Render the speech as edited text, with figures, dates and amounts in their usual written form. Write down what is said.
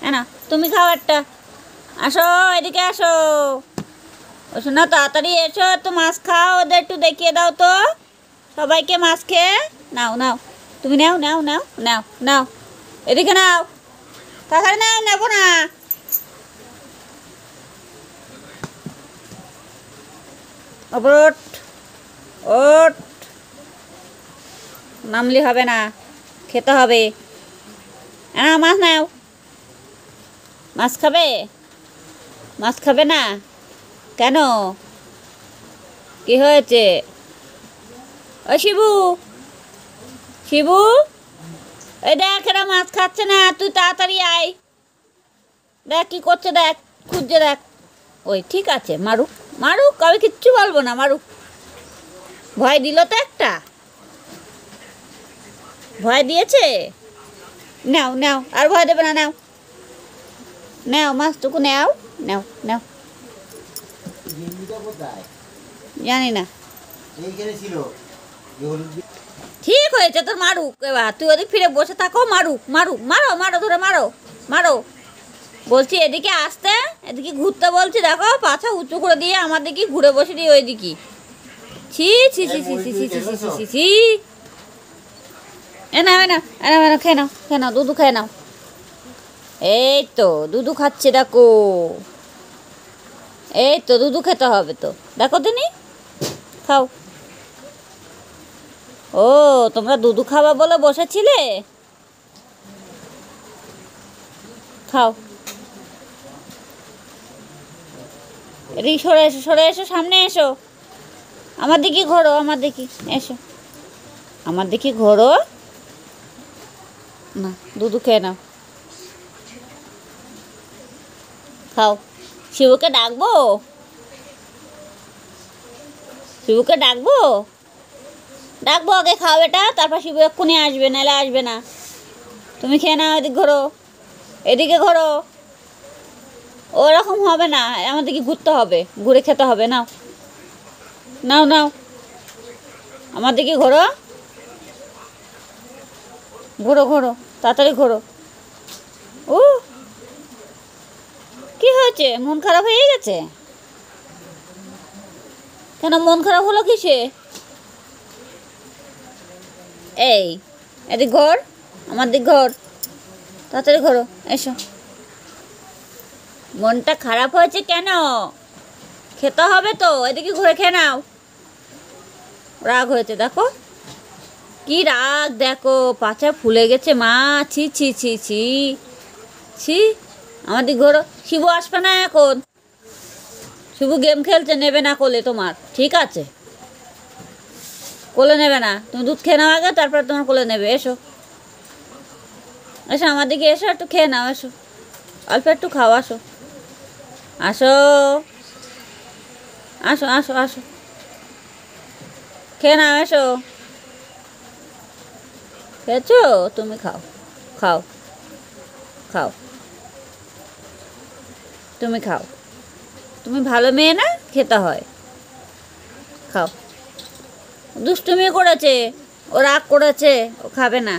না তুমি খাও একটা। আসো এদিকে আসো। ও শোনা তাড়াতাড়ি এসো, তো মাছ খাও, ওদের একটু দেখিয়ে দাও তো সবাইকে মাছ খেয়ে। নাও নাও, তুমি নাও নাও নাও নাও নাও, এদিকে নাও, তাড়াতাড়ি নাও, নেবো না। ওট ওট, নামলি হবে না, খেতে হবে। মাছ নাও, মাছ খাবে? মাছ খাবে না কেন? কি হয়েছে? ও শিবু, শিবু, এই দেখ এরা মাছ খাচ্ছে না, তুই তাড়াতাড়ি আয়। দেখ কি করছে, দেখ খুঁজছে, দেখ। ওই ঠিক আছে, মারুক মারুক, আমি কিচ্ছু বলবো না, মারুক। ভয় দিল তো একটা, ভয় দিয়েছে। নাও নাও, আর ভয় দেবে না, নাও নাও, মাছটুকু নাও নাও নাও। জানি না, ঠিক হয়েছে তোর, মারুক এবার, তুই ওদিক ফিরে বসে থাকো, মারুক মারুক, মারো মারো, ধরে মারো মারো। বলছি এদিকে আসতে, এদিকে ঘুরতে বলছি, দেখো পাছা উঁচু করে দিয়ে আমার দিকে ঘুরে বসে দিয়ে ওই দিকে। ছি ছি ছি ছি ছি ছি ছি ছি ছি ছি। এ না না, খেয়ে নাও, খেয়ে নাও, দুধু খেয়ে নাও। এই তো দুধু খাচ্ছে দেখো, এই তো দুধু খেতে হবে তো, দেখো দিনি, খাও। ও তোমরা দুধু খাবা বলে বসেছিলে, খাও। এদিকে সরে এসো, সরে এসো, সামনে এসো, আমার দিকে ঘোরো, আমার দিকে এসো, আমার দিকে ঘোরো। না দুধু খেয়ে নাও, খাও। শিবুকে ডাকবো, শিবুকে ডাকবো, ডাকবো আগে, খাও এটা, তারপর শিবু এক্ষুনি আসবে, নাহলে আসবে না। তুমি খেয়ে নাও, এদিকে ঘোরো, এদিকে ঘোরো। ওরকম হবে না, আমাদেরকে ঘুরতে হবে, ঘুরে খেতে হবে। নাও নাও নাও, আমার দিকে ঘোরো, ঘোরো ঘোরো, তাড়াতাড়ি ঘোরো। ও কি হয়েছে, মন খারাপ হয়ে গেছে কেন? মন খারাপ হলো কিসে? এই এদিক ঘর, আমার দিক ঘর, তাড়াতাড়ি ঘোরো, এসো। মনটা খারাপ হয়েছে কেন? খেতে হবে তো, এদিকে ঘুরে খেয়ে নাও। রাগ হয়েছে দেখো, কি রাগ দেখো, পাছা ফুলে গেছে মা, ছি ছি ছি ছি ছি। আমার দিক ঘোরো। শিবু আসবে না এখন, শিবু গেম খেলছে, নেবে না কোলে তোমার, ঠিক আছে? কোলে নেবে না, তুমি দুধ খেয়ে নাও আগে, তারপরে তোমার কোলে নেবে। এসো এসো, আমার দিকে এসো, একটু খেয়ে নাও, এসো, অল্প একটু খাও, আসো আসো আসো আসো আসো, খেয়ে নাও, এসো। খেয়েছো তুমি, খাও খাও খাও, তুমি খাও, তুমি ভালো মেয়ে না, খেতে হয়, খাও। দুষ্টুমি করেছে, ও রাগ করেছে, ও খাবে না।